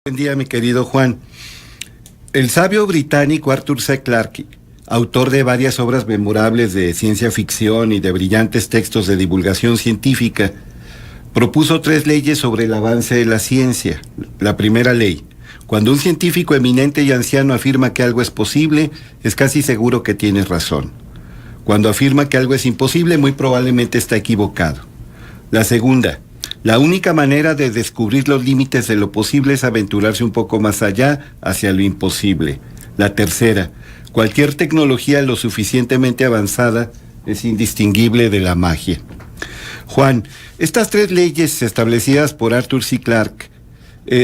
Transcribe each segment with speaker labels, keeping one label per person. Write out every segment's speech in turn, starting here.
Speaker 1: Buen día, mi querido Juan. El sabio británico Arthur C. Clarke, autor de varias obras memorables de ciencia ficción y de brillantes textos de divulgación científica, propuso 3 leyes sobre el avance de la ciencia. La primera ley: cuando un científico eminente y anciano afirma que algo es posible, es casi seguro que tiene razón. Cuando afirma que algo es imposible, muy probablemente está equivocado. La segunda: la única manera de descubrir los límites de lo posible es aventurarse un poco más allá, hacia lo imposible. La tercera: cualquier tecnología lo suficientemente avanzada es indistinguible de la magia. Juan, estas 3 leyes establecidas por Arthur C. Clarke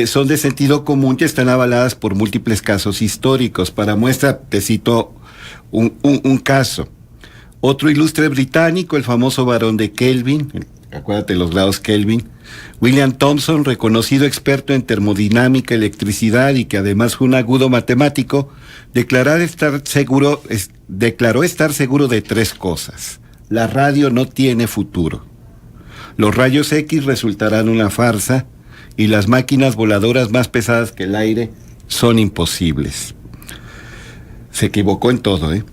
Speaker 1: son de sentido común y están avaladas por múltiples casos históricos. Para muestra, te cito un caso. Otro ilustre británico, el famoso barón de Kelvin, acuérdate los grados Kelvin, William Thomson, reconocido experto en termodinámica, electricidad y que además fue un agudo matemático, declaró estar seguro de 3 cosas. La radio no tiene futuro. Los rayos X resultarán una farsa y las máquinas voladoras más pesadas que el aire son imposibles. Se equivocó en todo, ¿eh?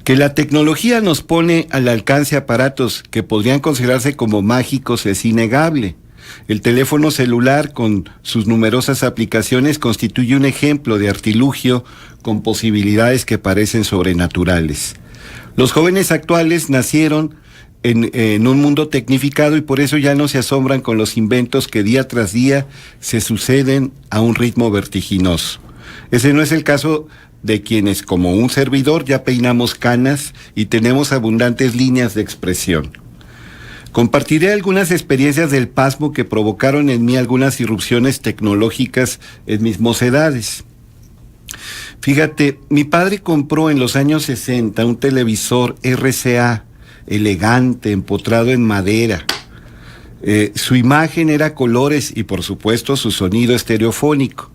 Speaker 1: Que la tecnología nos pone al alcance aparatos que podrían considerarse como mágicos es innegable. El teléfono celular, con sus numerosas aplicaciones, constituye un ejemplo de artilugio con posibilidades que parecen sobrenaturales. Los jóvenes actuales nacieron en un mundo tecnificado y por eso ya no se asombran con los inventos que día tras día se suceden a un ritmo vertiginoso. Ese no es el caso de quienes, como un servidor, ya peinamos canas y tenemos abundantes líneas de expresión. Compartiré algunas experiencias del pasmo que provocaron en mí algunas irrupciones tecnológicas en mis mocedades. Fíjate, mi padre compró en los años 60 un televisor RCA, elegante, empotrado en madera. Su imagen era colores y, por supuesto, su sonido estereofónico.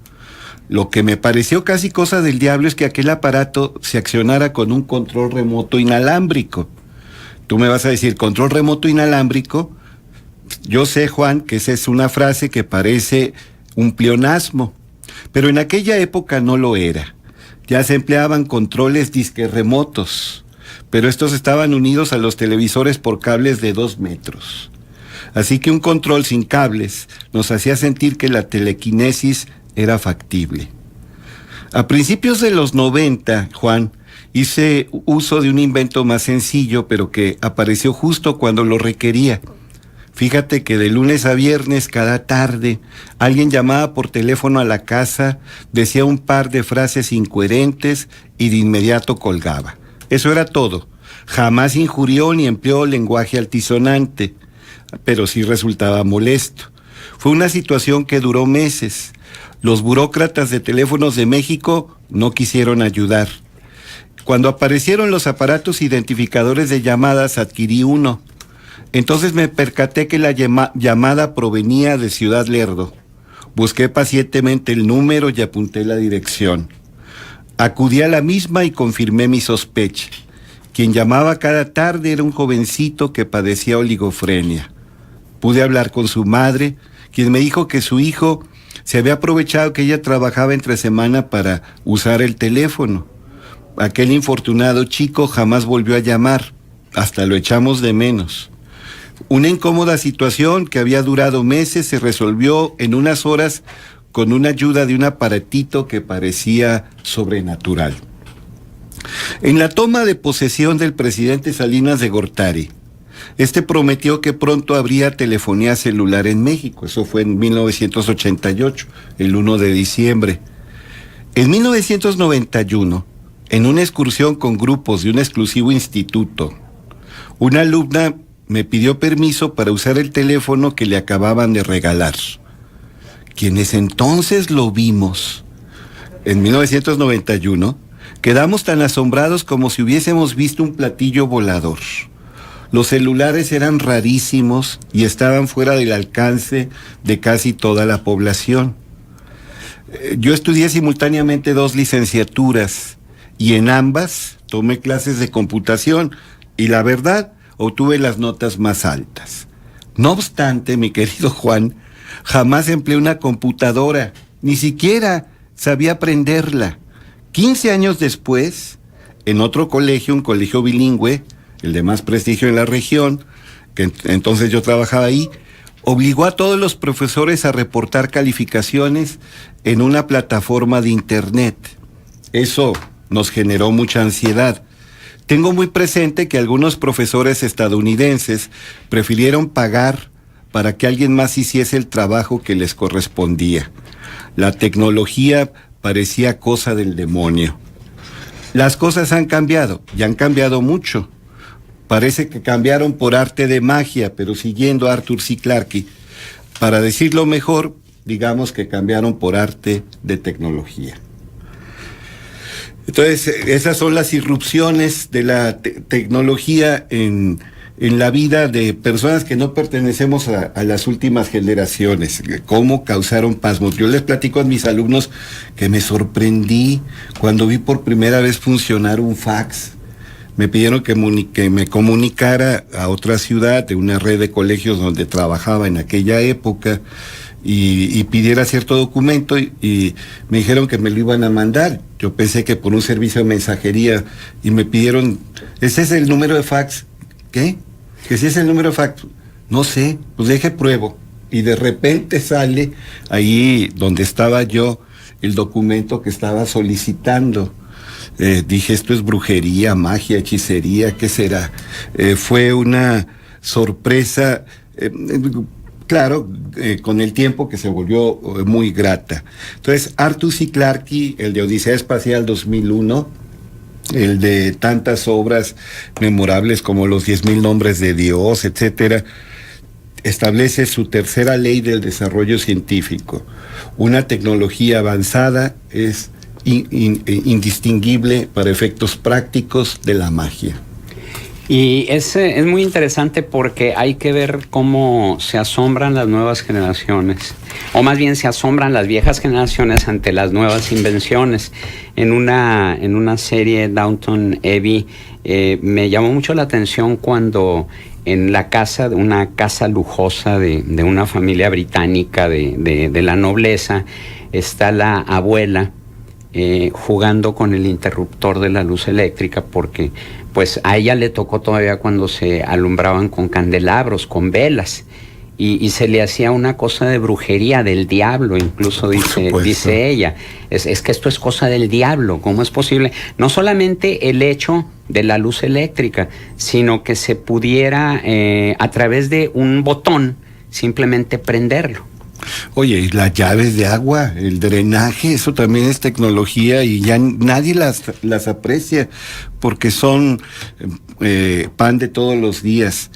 Speaker 1: Lo que me pareció casi cosa del diablo es que aquel aparato se accionara con un control remoto inalámbrico. Tú me vas a decir, ¿control remoto inalámbrico? Yo sé, Juan, que esa es una frase que parece un pleonasmo, pero en aquella época no lo era. Ya se empleaban controles disque remotos, pero estos estaban unidos a los televisores por cables de 2 metros. Así que un control sin cables nos hacía sentir que la telequinesis era factible. A principios de los 90, Juan, hice uso de un invento más sencillo, pero que apareció justo cuando lo requería. Fíjate que de lunes a viernes, cada tarde, alguien llamaba por teléfono a la casa, decía un par de frases incoherentes y de inmediato colgaba. Eso era todo. Jamás injurió ni empleó lenguaje altisonante, pero sí resultaba molesto. Fue una situación que duró meses. Los burócratas de Teléfonos de México no quisieron ayudar. Cuando aparecieron los aparatos identificadores de llamadas, adquirí uno. Entonces me percaté que la llamada provenía de Ciudad Lerdo. Busqué pacientemente el número y apunté la dirección. Acudí a la misma y confirmé mi sospecha. Quien llamaba cada tarde era un jovencito que padecía oligofrenia. Pude hablar con su madre, quien me dijo que su hijo se había aprovechado que ella trabajaba entre semana para usar el teléfono. Aquel infortunado chico jamás volvió a llamar, hasta lo echamos de menos. Una incómoda situación que había durado meses se resolvió en unas horas con una ayuda de un aparatito que parecía sobrenatural. En la toma de posesión del presidente Salinas de Gortari, este prometió que pronto habría telefonía celular en México. Eso fue en 1988, el 1 de diciembre. En 1991, en una excursión con grupos de un exclusivo instituto, una alumna me pidió permiso para usar el teléfono que le acababan de regalar. Quienes entonces lo vimos, en 1991, quedamos tan asombrados como si hubiésemos visto un platillo volador. Los celulares eran rarísimos y estaban fuera del alcance de casi toda la población. Yo estudié simultáneamente 2 licenciaturas y en ambas tomé clases de computación y la verdad obtuve las notas más altas. No obstante, mi querido Juan, jamás empleé una computadora ni siquiera sabía aprenderla. 15 años después, en otro colegio, un colegio bilingüe, el de más prestigio en la región, que entonces yo trabajaba ahí, obligó a todos los profesores a reportar calificaciones en una plataforma de internet. Eso nos generó mucha ansiedad. Tengo muy presente que algunos profesores estadounidenses prefirieron pagar para que alguien más hiciese el trabajo que les correspondía. La tecnología parecía cosa del demonio. Las cosas han cambiado, y han cambiado mucho. Parece que cambiaron por arte de magia, pero siguiendo a Arthur C. Clarke. Para decirlo mejor, digamos que cambiaron por arte de tecnología. Entonces, esas son las irrupciones de la tecnología en la vida de personas que no pertenecemos a las últimas generaciones, cómo causaron pasmos. Yo les platico a mis alumnos que me sorprendí cuando vi por primera vez funcionar un fax. Me pidieron que me comunicara a otra ciudad de una red de colegios donde trabajaba en aquella época y pidiera cierto documento y me dijeron que me lo iban a mandar. Yo pensé que por un servicio de mensajería y me pidieron, ¿ese es el número de fax? ¿Qué? ¿Que si es el número de fax? No sé, pues deje pruebo. Y de repente sale ahí donde estaba yo el documento que estaba solicitando. Dije, esto es brujería, magia, hechicería, ¿qué será? Fue una sorpresa, claro, con el tiempo que se volvió muy grata. Entonces, Arthur C. Clarke, el de Odisea Espacial 2001, el de tantas obras memorables como los 10,000 nombres de Dios, etcétera, establece su tercera ley del desarrollo científico. Una tecnología avanzada es indistinguible para efectos prácticos de la magia.
Speaker 2: Y es muy interesante porque hay que ver cómo se asombran las nuevas generaciones, o más bien se asombran las viejas generaciones ante las nuevas invenciones. En una serie, Downton Abbey, me llamó mucho la atención cuando en la casa, una casa lujosa de una familia británica de la nobleza, está la abuela jugando con el interruptor de la luz eléctrica, porque pues a ella le tocó todavía cuando se alumbraban con candelabros, con velas, y se le hacía una cosa de brujería, del diablo, incluso dice ella. Es que esto es cosa del diablo, ¿cómo es posible? No solamente el hecho de la luz eléctrica, sino que se pudiera a través de un botón simplemente prenderlo.
Speaker 1: Oye, y las llaves de agua, el drenaje, eso también es tecnología y ya nadie las aprecia porque son pan de todos los días.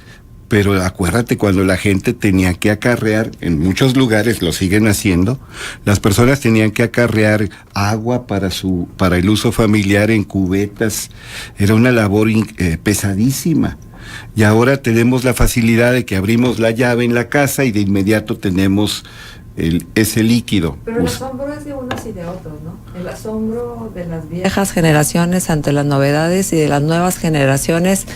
Speaker 1: Pero acuérdate, cuando la gente tenía que acarrear, en muchos lugares lo siguen haciendo, las personas tenían que acarrear agua para el uso familiar en cubetas. Era una labor pesadísima. Y ahora tenemos la facilidad de que abrimos la llave en la casa y de inmediato tenemos ese líquido.
Speaker 3: Pero el asombro es de unos y de otros, ¿no? El asombro de las viejas generaciones ante las novedades y de las nuevas generaciones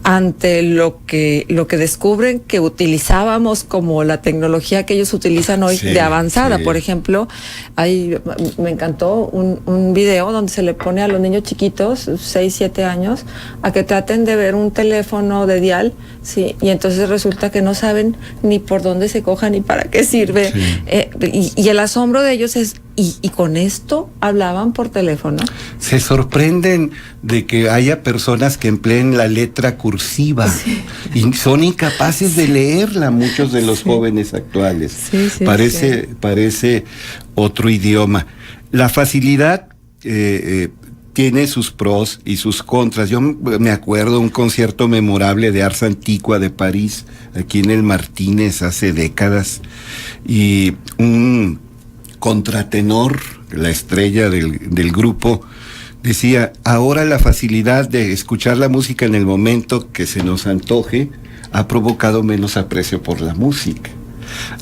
Speaker 3: ante lo que descubren que utilizábamos como la tecnología que ellos utilizan hoy, sí, de avanzada. Sí. Por ejemplo, me encantó un video donde se le pone a los niños chiquitos, 6, 7 años, a que traten de ver un teléfono de dial, sí, y entonces resulta que no saben ni por dónde se coja ni para qué sirve. Sí. Y el asombro de ellos es, ¿y con esto hablaban por teléfono?
Speaker 1: Se sorprenden de que haya personas que empleen la letra cursiva, sí, y son incapaces de leerla muchos de los, sí, jóvenes actuales. Sí, sí, parece otro idioma. La facilidad tiene sus pros y sus contras. Yo me acuerdo de un concierto memorable de Ars Antiqua de París, aquí en el Martínez hace décadas, y un contratenor, la estrella del grupo, decía: ahora la facilidad de escuchar la música en el momento que se nos antoje ha provocado menos aprecio por la música.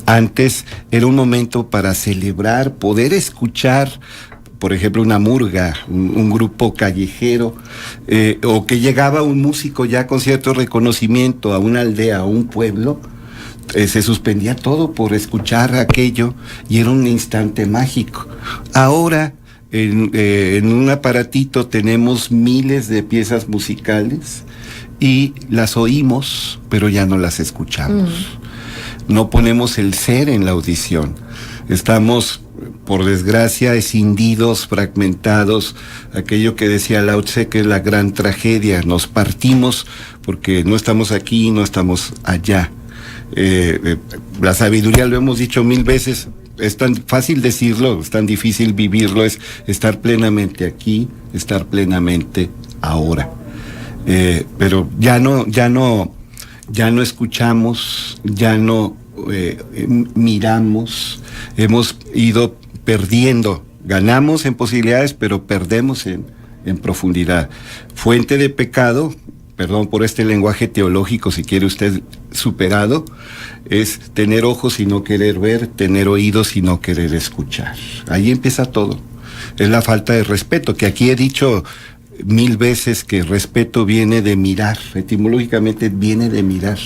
Speaker 1: Antes era un momento para celebrar, poder escuchar, por ejemplo, una murga, un grupo callejero, o que llegaba un músico ya con cierto reconocimiento a una aldea, a un pueblo. se suspendía todo por escuchar aquello y era un instante mágico. Ahora, en un aparatito tenemos miles de piezas musicales y las oímos, pero ya no las escuchamos. No ponemos el ser en la audición. Estamos, por desgracia, escindidos, fragmentados, aquello que decía Lao Tse, que es la gran tragedia. Nos partimos porque no estamos aquí, no estamos allá. La sabiduría, lo hemos dicho 1000 veces, es tan fácil decirlo, es tan difícil vivirlo, es estar plenamente aquí, estar plenamente ahora. Pero ya no escuchamos, ya no miramos, hemos ido perdiendo, ganamos en posibilidades, pero perdemos en profundidad. Fuente de pecado, perdón por este lenguaje teológico, si quiere usted superado, es tener ojos y no querer ver, tener oídos y no querer escuchar. Ahí empieza todo. Es la falta de respeto, que aquí he dicho 1000 veces que respeto viene de mirar, etimológicamente viene de mirar,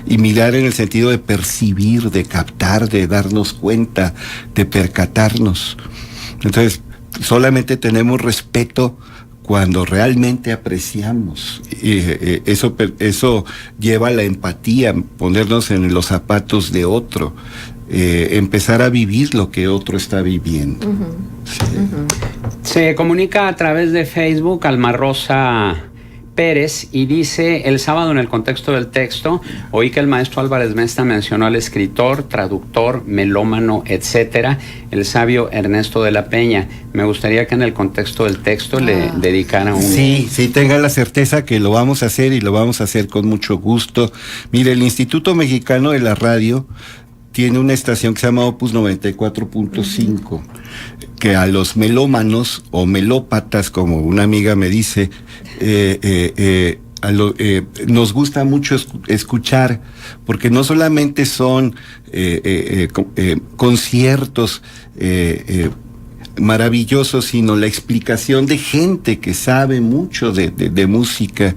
Speaker 1: y mirar en el sentido de percibir, de captar, de darnos cuenta, de percatarnos. Entonces, solamente tenemos respeto cuando realmente apreciamos. Eso lleva a la empatía, ponernos en los zapatos de otro, empezar a vivir lo que otro está viviendo.
Speaker 2: Se comunica a través de Facebook Alma Rosa Pérez y dice: el sábado, en el contexto del texto, oí que el maestro Álvarez Mesta mencionó al escritor, traductor, melómano, etcétera, el sabio Ernesto de la Peña. Me gustaría que en el contexto del texto le dedicara un...
Speaker 1: Sí, tenga la certeza que lo vamos a hacer, y lo vamos a hacer con mucho gusto. Mire, el Instituto Mexicano de la Radio tiene una estación que se llama Opus 94.5, que a los melómanos o melópatas, como una amiga me dice, nos gusta mucho escuchar, porque no solamente son conciertos maravillosos, sino la explicación de gente que sabe mucho de música,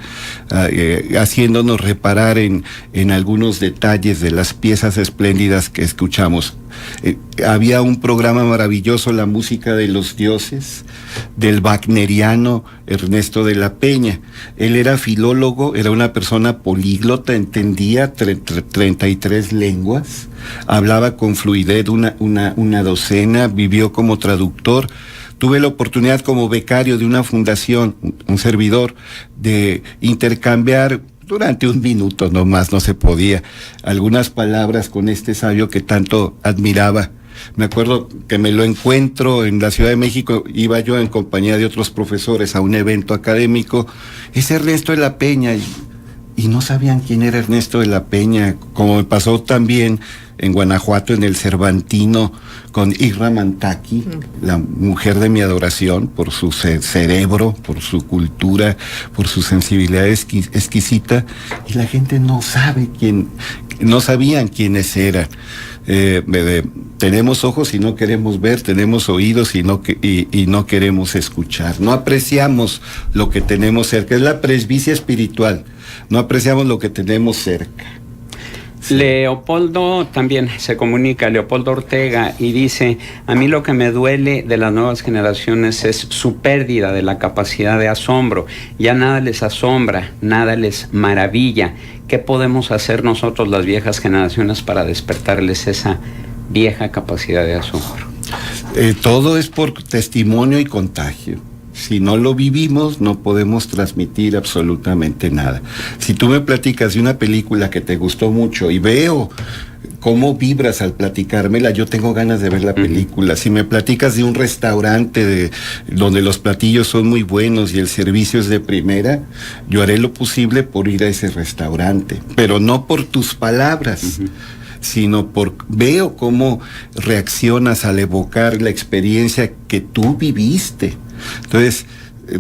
Speaker 1: haciéndonos reparar en algunos detalles de las piezas espléndidas que escuchamos. Había un programa maravilloso, La Música de los Dioses, del wagneriano Ernesto de la Peña. Él era filólogo, era una persona políglota, entendía 33 lenguas, hablaba con fluidez una docena, vivió como traductor. Tuve la oportunidad como becario de una fundación, un servidor, de intercambiar durante 1 minuto nomás, no se podía, algunas palabras con este sabio que tanto admiraba. Me acuerdo que me lo encuentro en la Ciudad de México, iba yo en compañía de otros profesores a un evento académico, es Ernesto de la Peña, y no sabían quién era Ernesto de la Peña, como me pasó también en Guanajuato, en el Cervantino, con Irra Mantaki, la mujer de mi adoración, por su cerebro, por su cultura, por su sensibilidad exquisita, y la gente no sabían quiénes eran. Tenemos ojos y no queremos ver, tenemos oídos y no queremos escuchar. No apreciamos lo que tenemos cerca, es la presbicia espiritual, no apreciamos lo que tenemos cerca.
Speaker 2: Leopoldo también se comunica, Leopoldo Ortega, y dice: a mí lo que me duele de las nuevas generaciones es su pérdida de la capacidad de asombro. Ya nada les asombra, nada les maravilla. ¿Qué podemos hacer nosotros, las viejas generaciones, para despertarles esa vieja capacidad de asombro?
Speaker 1: Todo es por testimonio y contagio. Si no lo vivimos, no podemos transmitir absolutamente nada. Si tú me platicas de una película que te gustó mucho y veo cómo vibras al platicármela, yo tengo ganas de ver la película. Si me platicas de un restaurante donde los platillos son muy buenos y el servicio es de primera, yo haré lo posible por ir a ese restaurante, pero no por tus palabras, sino veo cómo reaccionas al evocar la experiencia que tú viviste. Entonces,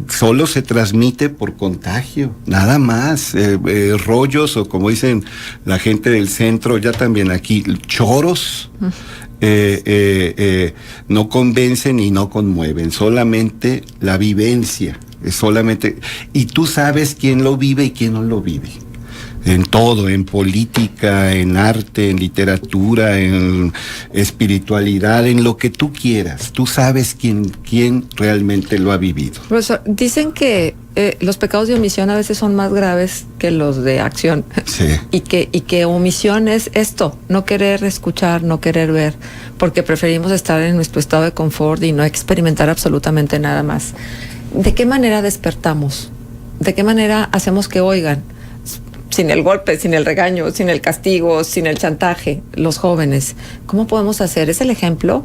Speaker 1: solo se transmite por contagio, nada más. Rollos, o como dicen la gente del centro, ya también aquí, choros, no convencen y no conmueven, solamente la vivencia, solamente, y tú sabes quién lo vive y quién no lo vive. en todo, en política, en arte, en literatura, en espiritualidad, en lo que tú quieras. Tú sabes quién realmente lo ha vivido.
Speaker 3: Profesor, dicen que los pecados de omisión a veces son más graves que los de acción.
Speaker 1: Sí.
Speaker 3: Y que omisión es esto, no querer escuchar, no querer ver, porque preferimos estar en nuestro estado de confort y no experimentar absolutamente nada más. ¿De qué manera despertamos? ¿De qué manera hacemos que oigan? Sin el golpe, sin el regaño, sin el castigo, sin el chantaje, los jóvenes. ¿Cómo podemos hacer? ¿Es el ejemplo?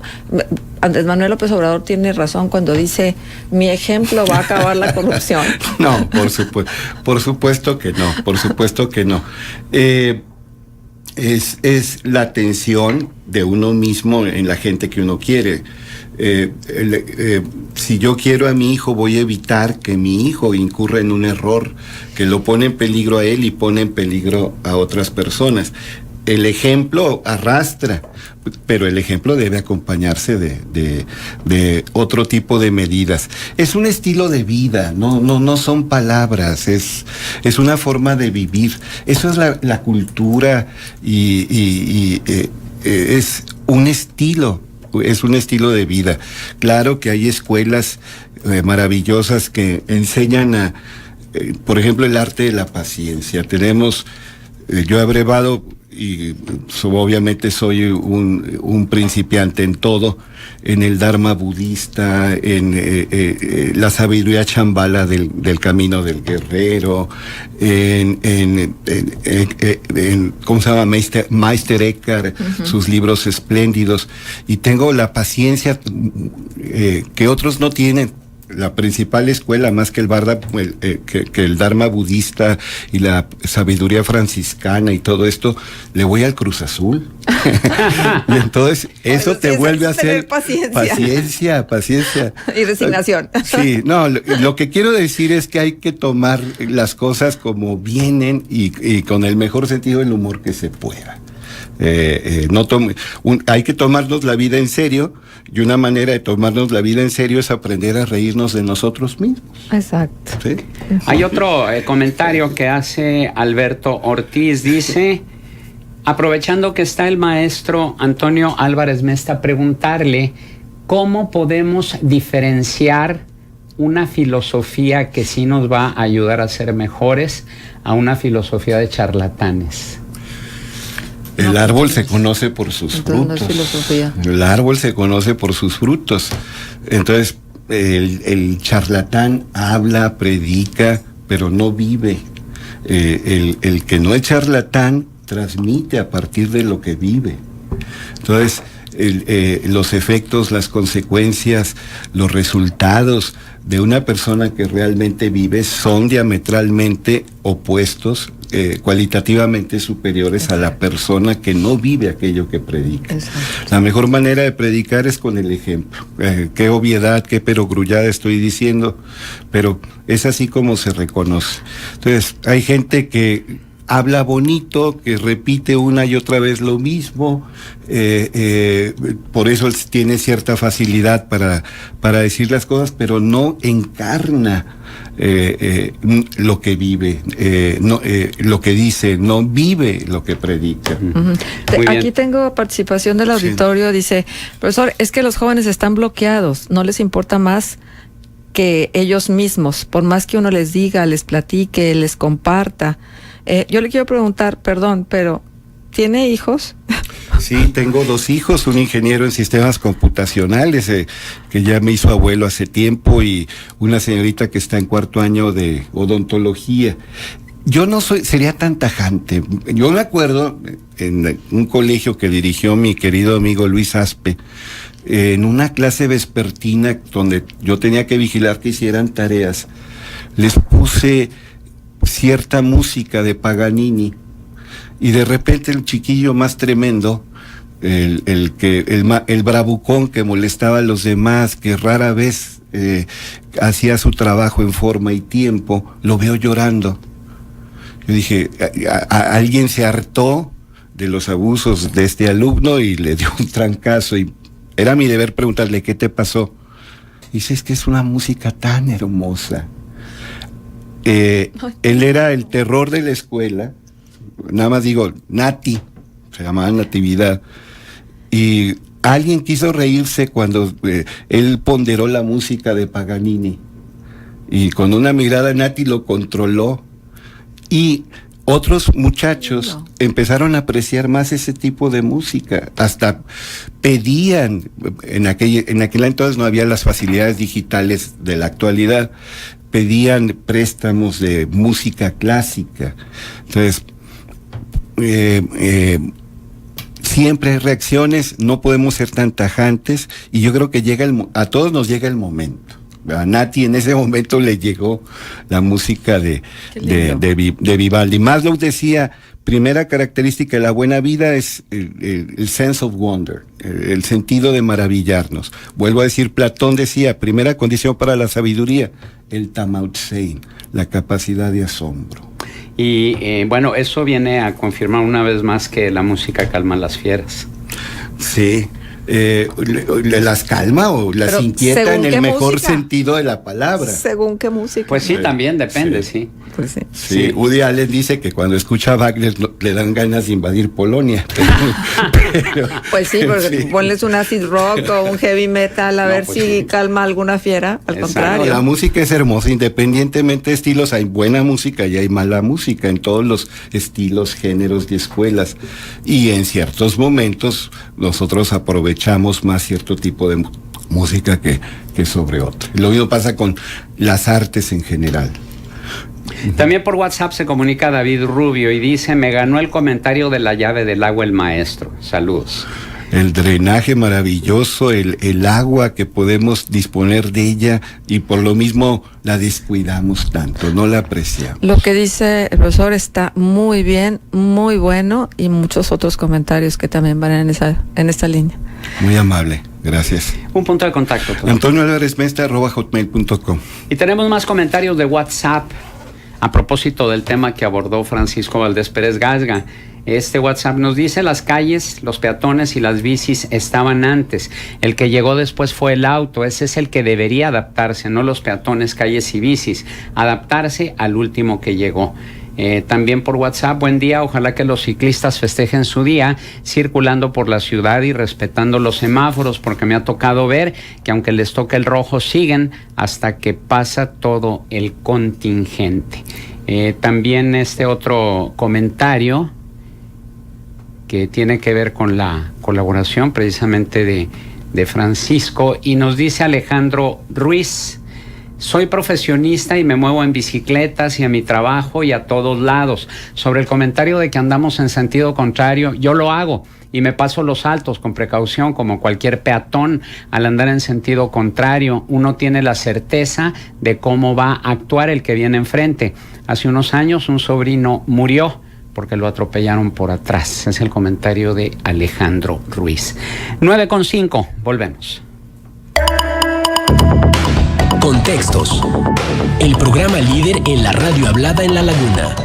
Speaker 3: Andrés Manuel López Obrador tiene razón cuando dice, mi ejemplo va a acabar la corrupción.
Speaker 1: No, por supuesto que no, por supuesto que no. Es la atención de uno mismo en la gente que uno quiere. Si yo quiero a mi hijo, voy a evitar que mi hijo incurra en un error que lo pone en peligro a él y pone en peligro a otras personas. El ejemplo arrastra, pero el ejemplo debe acompañarse de otro tipo de medidas. Es un estilo de vida, no son palabras, es una forma de vivir. Eso es la cultura y es un estilo. Es un estilo de vida. Claro que hay escuelas maravillosas que enseñan por ejemplo, el arte de la paciencia. Tenemos, yo he abrevado y obviamente soy un principiante en todo, en el Dharma budista, en la sabiduría chambala del camino del guerrero, en ¿cómo se llama? Meister Eckhart, sus libros espléndidos, y tengo la paciencia que otros no tienen. La principal escuela, más que que el Dharma budista y la sabiduría franciscana y todo esto, le voy al Cruz Azul. Y entonces eso te vuelve a hacer paciencia.
Speaker 3: Y resignación.
Speaker 1: Sí, no, lo que quiero decir es que hay que tomar las cosas como vienen y con el mejor sentido del humor que se pueda. Hay que tomarnos la vida en serio, y una manera de tomarnos la vida en serio es aprender a reírnos de nosotros mismos.
Speaker 3: Exacto.
Speaker 1: ¿Sí?
Speaker 2: Hay otro comentario que hace Alberto Ortiz, dice, aprovechando que está el maestro Antonio Álvarez Mesta, preguntarle cómo podemos diferenciar una filosofía que sí nos va a ayudar a ser mejores a una filosofía de charlatanes.
Speaker 1: El árbol se conoce por sus frutos.
Speaker 3: No es filosofía.
Speaker 1: El árbol se conoce por sus frutos. Entonces, el charlatán habla, predica, pero no vive. El que no es charlatán transmite a partir de lo que vive. Entonces, los efectos, las consecuencias, los resultados de una persona que realmente vive son diametralmente opuestos, cualitativamente superiores a la persona que no vive aquello que predica. Exacto. La mejor manera de predicar es con el ejemplo. Qué obviedad, qué perogrullada estoy diciendo, pero es así como se reconoce. Entonces, hay gente que habla bonito, que repite una y otra vez lo mismo, por eso tiene cierta facilidad para decir las cosas, pero no encarna lo que vive, lo que dice, no vive lo que predica.
Speaker 3: Aquí tengo participación del auditorio, sí. Dice, profesor, es que los jóvenes están bloqueados, no les importa más que ellos mismos, por más que uno les diga, les platique, les comparta. Yo le quiero preguntar, perdón, pero ¿tiene hijos?
Speaker 1: Sí, tengo 2 hijos, un ingeniero en sistemas computacionales que ya me hizo abuelo hace tiempo y una señorita que está en 4º año de odontología. Yo no sería tan tajante. Yo me acuerdo en un colegio que dirigió mi querido amigo Luis Aspe, en una clase vespertina donde yo tenía que vigilar que hicieran tareas, les puse cierta música de Paganini y de repente el chiquillo más tremendo, el bravucón que molestaba a los demás, que rara vez hacía su trabajo en forma y tiempo, lo veo llorando. Yo dije, alguien se hartó de los abusos de este alumno y le dio un trancazo, y era mi deber preguntarle, ¿qué te pasó? Y dice, es que es una música tan hermosa. Él era el terror de la escuela nada más digo, Nati, se llamaba Natividad, y alguien quiso reírse cuando él ponderó la música de Paganini, y con una mirada Nati lo controló, y otros muchachos empezaron a apreciar más ese tipo de música, hasta pedían, en aquel entonces no había las facilidades digitales de la actualidad, pedían préstamos de música clásica. Entonces, siempre hay reacciones, no podemos ser tan tajantes, y yo creo que a todos nos llega el momento. A Nati en ese momento le llegó la música de Vivaldi. Maslow decía, primera característica de la buena vida es el sense of wonder, el sentido de maravillarnos. Vuelvo a decir, Platón decía, primera condición para la sabiduría, el Tamautsein, la capacidad de asombro.
Speaker 2: Y bueno, eso viene a confirmar una vez más que la música calma a las fieras.
Speaker 1: Sí. ¿Las calma o las
Speaker 3: Pero
Speaker 1: inquieta en el mejor
Speaker 3: música?
Speaker 1: Sentido de la palabra?
Speaker 3: ¿Según qué música?
Speaker 2: Pues sí, también depende, sí.
Speaker 3: Pues sí.
Speaker 1: Sí, Woody Allen dice que cuando escucha a Wagner le dan ganas de invadir Polonia. Pero,
Speaker 3: Pues sí, porque
Speaker 1: sí.
Speaker 3: ponles un acid rock o un heavy metal a ver
Speaker 2: pues
Speaker 3: si
Speaker 2: sí.
Speaker 3: calma alguna fiera. Al
Speaker 2: Exacto.
Speaker 3: contrario.
Speaker 1: La música es hermosa, independientemente de estilos, hay buena música y hay mala música en todos los estilos, géneros y escuelas. Y en ciertos momentos nosotros aprovechamos más cierto tipo de música que sobre otro. Lo mismo pasa con las artes en general.
Speaker 2: También por WhatsApp se comunica David Rubio y dice, me ganó el comentario de la llave del agua el maestro. Saludos.
Speaker 1: El drenaje maravilloso, el agua que podemos disponer de ella, y por lo mismo la descuidamos tanto, no la apreciamos.
Speaker 3: Lo que dice el profesor está muy bien, muy bueno, y muchos otros comentarios que también van en esta línea.
Speaker 1: Muy amable, gracias.
Speaker 2: Un punto de contacto.
Speaker 1: Antonio.Alvarez-Mestre@hotmail.com.
Speaker 2: Y tenemos más comentarios de WhatsApp a propósito del tema que abordó Francisco Valdés Pérez Gasga. Este WhatsApp nos dice, las calles, los peatones y las bicis estaban antes. El que llegó después fue el auto. Ese es el que debería adaptarse, no los peatones, calles y bicis. Adaptarse al último que llegó. También por WhatsApp, buen día, ojalá que los ciclistas festejen su día circulando por la ciudad y respetando los semáforos, porque me ha tocado ver que aunque les toque el rojo siguen hasta que pasa todo el contingente. También este otro comentario que tiene que ver con la colaboración precisamente de Francisco, y nos dice Alejandro Ruiz, soy profesionista y me muevo en bicicletas y a mi trabajo y a todos lados. Sobre el comentario de que andamos en sentido contrario, yo lo hago y me paso los altos con precaución como cualquier peatón. Al andar en sentido contrario, uno tiene la certeza de cómo va a actuar el que viene enfrente. Hace unos años un sobrino murió porque lo atropellaron por atrás. Es el comentario de Alejandro Ruiz. 9:05, volvemos.
Speaker 4: Contextos. El programa líder en la radio hablada en La Laguna.